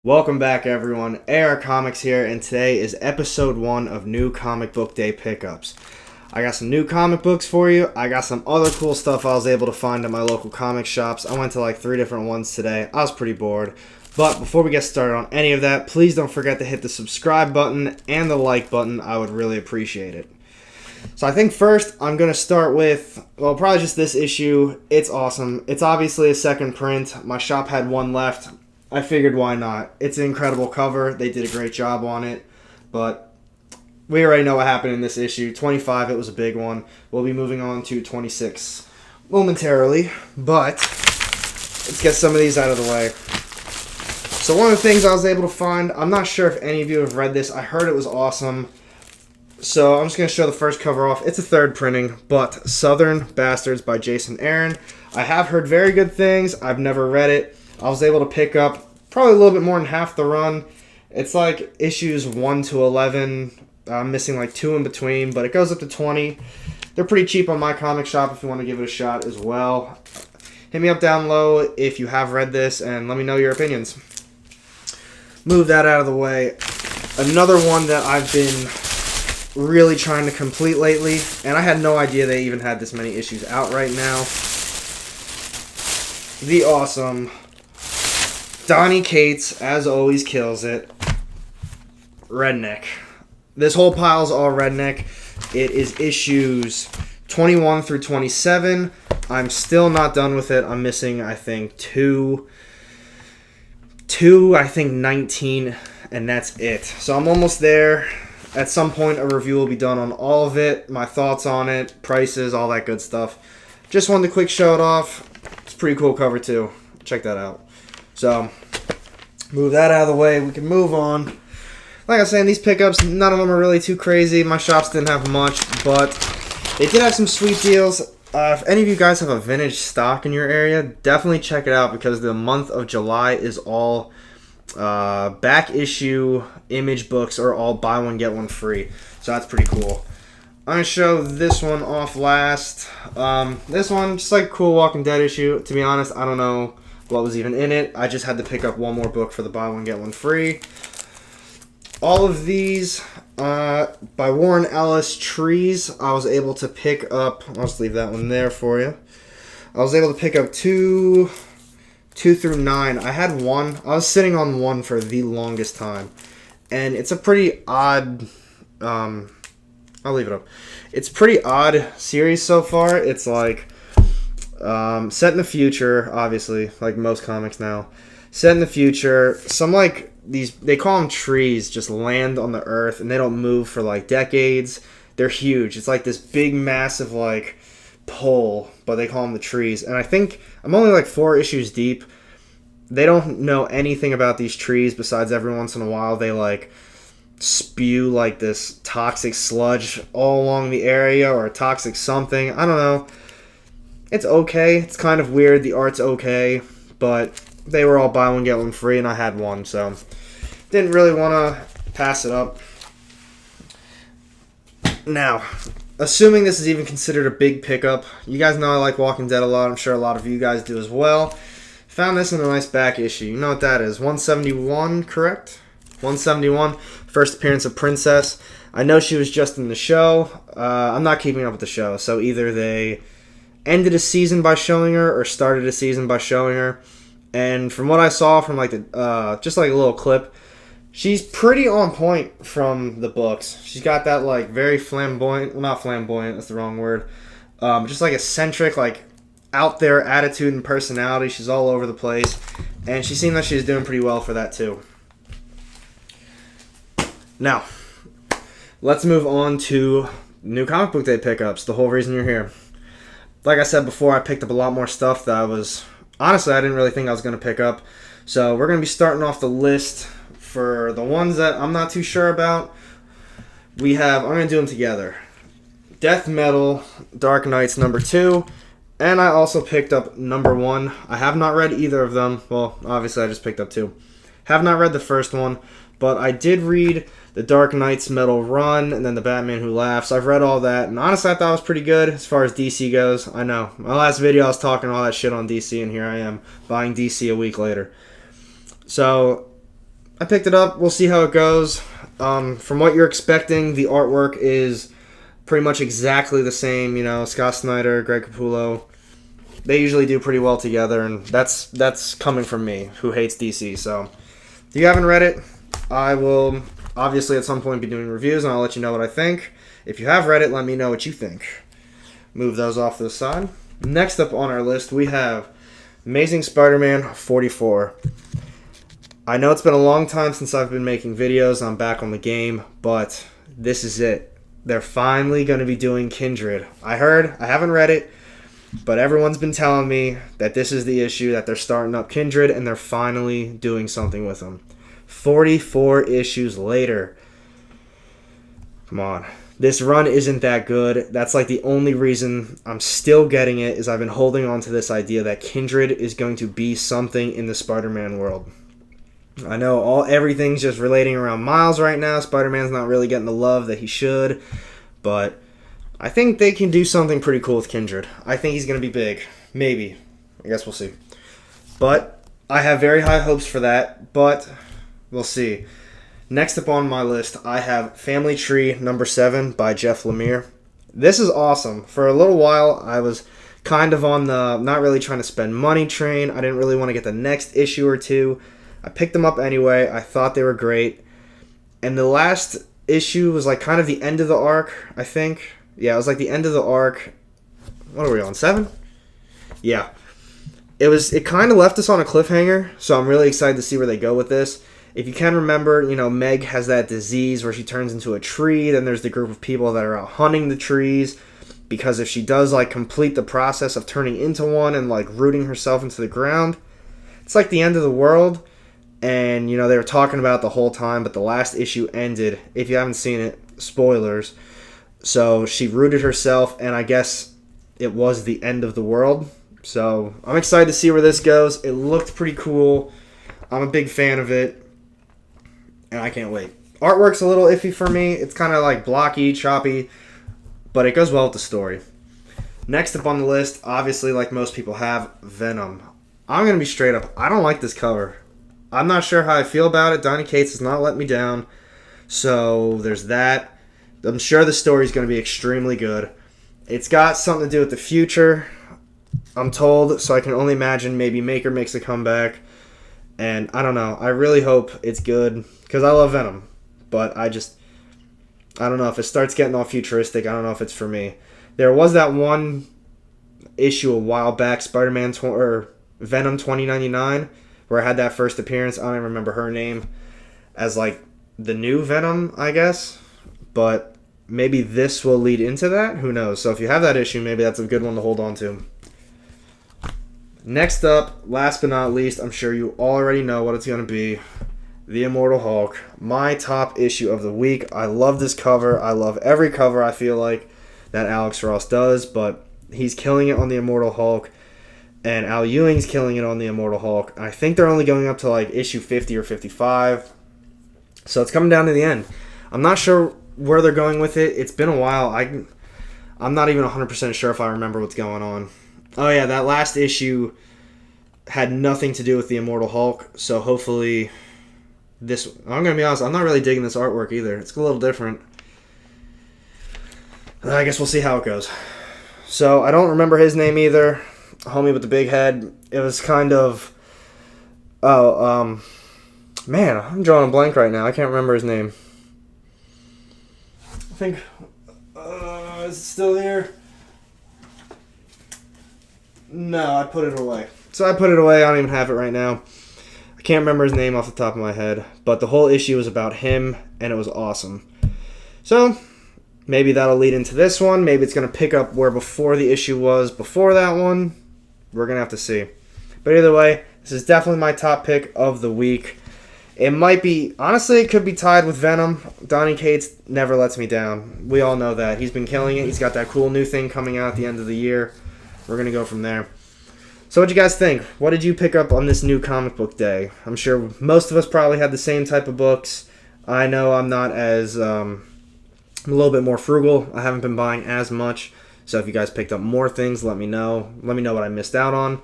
Welcome back, everyone. AR Comics here, and today is episode 1 of New Comic Book Day Pickups. I got some new comic books for you. I got some other cool stuff I was able to find at my local comic shops. I went to like 3 different ones today. I was pretty bored. But before we get started on any of that, please don't forget to hit the subscribe button and the like button. I would really appreciate it. So I think first I'm going to start with, well, probably just this issue. It's awesome. It's obviously a second print. My shop had one left. I figured why not. It's an incredible cover. They did a great job on it. But we already know what happened in this issue. 25, it was a big one. We'll be moving on to 26 momentarily. But let's get some of these out of the way. So one of the things I was able to find, I'm not sure if any of you have read this. I heard it was awesome. So I'm just going to show the first cover off. It's a third printing, but Southern Bastards by Jason Aaron. I have heard very good things. I've never read it. I was able to pick up probably a little bit more than half the run. It's like issues 1 to 11. I'm missing like 2 in between, but it goes up to 20. They're pretty cheap on my comic shop if you want to give it a shot as well. Hit me up down low if you have read this and let me know your opinions. Move that out of the way. Another one that I've been really trying to complete lately, and I had no idea they even had this many issues out right now. The awesome Donny Cates, as always, kills it. Redneck. This whole pile's all Redneck. It is issues 21 through 27. I'm still not done with it. I'm missing, I think, two, I think 19, and that's it. So I'm almost there. At some point, a review will be done on all of it, my thoughts on it, prices, all that good stuff. Just wanted to quick show it off. It's a pretty cool cover, too. Check that out. So, move that out of the way. We can move on. Like I was saying, these pickups, none of them are really too crazy. My shops didn't have much, but they did have some sweet deals. If any of you guys have a vintage stock in your area, definitely check it out because the month of July is all back issue image books are all buy one get one free, so that's pretty cool. I'm gonna show this one off last. This one just like cool Walking Dead issue. To be honest, I don't know what was even in it. I just had to pick up one more book for the buy one get one free. All of these by Warren Ellis, Trees, I was able to pick up. I'll just leave that one there for you. I was able to pick up 2 through 9. I had 1. I was sitting on 1 for the longest time. And it's a pretty odd... I'll leave it up. It's a pretty odd series so far. It's like... set in the future, obviously, like most comics now. Set in the future. Some, like, these... They call them trees, just land on the earth. And they don't move for, like, decades. They're huge. It's like this big, massive, like... pole, but they call them the trees. And I think I'm only like 4 issues deep. They don't know anything about these trees besides every once in a while they like spew like this toxic sludge all along the area or a toxic something. I don't know. It's okay. It's kind of weird. The art's okay, but they were all buy one get one free and I had one, so didn't really want to pass it up. Now, assuming this is even considered a big pickup, you guys know I like Walking Dead a lot. I'm sure a lot of you guys do as well. Found this in a nice back issue. You know what that is. 171, correct? 171. First appearance of Princess. I know she was just in the show. I'm not keeping up with the show. So either they ended a season by showing her or started a season by showing her. And from what I saw from like the just like a little clip, she's pretty on point from the books. She's got that, like, very flamboyant... Well, not flamboyant, that's the wrong word. Just, like, eccentric, like, out there attitude and personality. She's all over the place. And she seemed like she was doing pretty well for that, too. Now, let's move on to new comic book day pickups. The whole reason you're here. Like I said before, I picked up a lot more stuff that I was... Honestly, I didn't really think I was going to pick up. So, we're going to be starting off the list... For the ones that I'm not too sure about, I'm going to do them together. Death Metal, Dark Knights #2, and I also picked up #1. I have not read either of them. Well, obviously I just picked up 2. Have not read the first one, but I did read the Dark Knights Metal Run, and then the Batman Who Laughs. I've read all that, and honestly I thought it was pretty good as far as DC goes. I know, my last video I was talking all that shit on DC, and here I am, buying DC a week later. So... I picked it up. We'll see how it goes. From what you're expecting, the artwork is pretty much exactly the same. You know, Scott Snyder, Greg Capullo. They usually do pretty well together, and that's coming from me, who hates DC. So, if you haven't read it, I will obviously at some point be doing reviews, and I'll let you know what I think. If you have read it, let me know what you think. Move those off to the side. Next up on our list, we have Amazing Spider-Man 44. I know it's been a long time since I've been making videos. I'm back on the game, but this is it. They're finally going to be doing Kindred. I haven't read it, but everyone's been telling me that this is the issue, that they're starting up Kindred, and they're finally doing something with them. 44 issues later. Come on. This run isn't that good. That's like the only reason I'm still getting it, is I've been holding on to this idea that Kindred is going to be something in the Spider-Man world. I know everything's just relating around Miles right now. Spider-Man's not really getting the love that he should, but I think they can do something pretty cool with Kindred. I think he's going to be big. Maybe. I guess we'll see. But I have very high hopes for that, but we'll see. Next up on my list, I have Family Tree number 7 by Jeff Lemire. This is awesome. For a little while, I was kind of on the not really trying to spend money train. I didn't really want to get the next issue or two. I picked them up anyway. I thought they were great. And the last issue was like kind of the end of the arc, I think. Yeah, it was like the end of the arc. What are we on, 7? Yeah. It kind of left us on a cliffhanger, so I'm really excited to see where they go with this. If you can remember, you know, Meg has that disease where she turns into a tree. Then there's the group of people that are out hunting the trees, because if she does like complete the process of turning into one and like rooting herself into the ground, it's like the end of the world. And, you know, they were talking about it the whole time, but the last issue ended. If you haven't seen it, spoilers. So she rooted herself, and I guess it was the end of the world. So I'm excited to see where this goes. It looked pretty cool. I'm a big fan of it, and I can't wait. Artwork's a little iffy for me. It's kind of like blocky, choppy, but it goes well with the story. Next up on the list, obviously like most people have, Venom. I'm going to be straight up. I don't like this cover. I'm not sure how I feel about it. Donny Cates has not let me down. So there's that. I'm sure the story's going to be extremely good. It's got something to do with the future, I'm told, so I can only imagine maybe Maker makes a comeback. And I don't know. I really hope it's good, because I love Venom. But I don't know. If it starts getting all futuristic, I don't know if it's for me. There was that one issue a while back, Spider-Man or Venom 2099, where I had that first appearance. I don't even remember her name, as like the new Venom, I guess. But maybe this will lead into that. Who knows? So if you have that issue, maybe that's a good one to hold on to. Next up, last but not least, I'm sure you already know what it's going to be. The Immortal Hulk. My top issue of the week. I love this cover. I love every cover, I feel like, that Alex Ross does. But he's killing it on the Immortal Hulk. And Al Ewing's killing it on the Immortal Hulk. I think they're only going up to like issue 50 or 55. So it's coming down to the end. I'm not sure where they're going with it. It's been a while. I'm not even 100% sure if I remember what's going on. Oh yeah, that last issue had nothing to do with the Immortal Hulk. So hopefully this... I'm going to be honest, I'm not really digging this artwork either. It's a little different. I guess we'll see how it goes. So I don't remember his name either. Homie with the big head. It was kind of... Man, I'm drawing a blank right now. I can't remember his name. I think... is it still here? No, I put it away. So I put it away. I don't even have it right now. I can't remember his name off the top of my head. But the whole issue was about him, and it was awesome. So... maybe that'll lead into this one. Maybe it's going to pick up where before the issue was before that one. We're going to have to see. But either way, this is definitely my top pick of the week. It might be... honestly, it could be tied with Venom. Donny Cates never lets me down. We all know that. He's been killing it. He's got that cool new thing coming out at the end of the year. We're going to go from there. So what do you guys think? What did you pick up on this new comic book day? I'm sure most of us probably had the same type of books. I know I'm not as... I'm a little bit more frugal. I haven't been buying as much. So if you guys picked up more things, let me know. Let me know what I missed out on.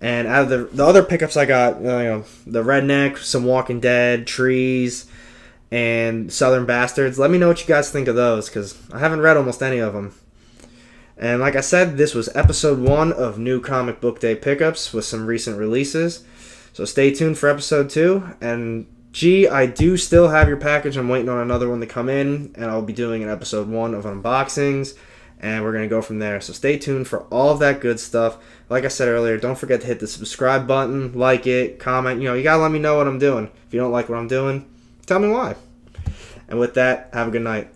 And out of the other pickups I got, the Redneck, some Walking Dead, Trees, and Southern Bastards. Let me know what you guys think of those, because I haven't read almost any of them. And like I said, this was episode 1 of New Comic Book Day pickups with some recent releases. So stay tuned for episode 2. And I do still have your package. I'm waiting on another one to come in, and I'll be doing an episode 1 of unboxings, and we're going to go from there. So stay tuned for all of that good stuff. Like I said earlier, don't forget to hit the subscribe button, like it, comment. You got to let me know what I'm doing. If you don't like what I'm doing, tell me why. And with that, have a good night.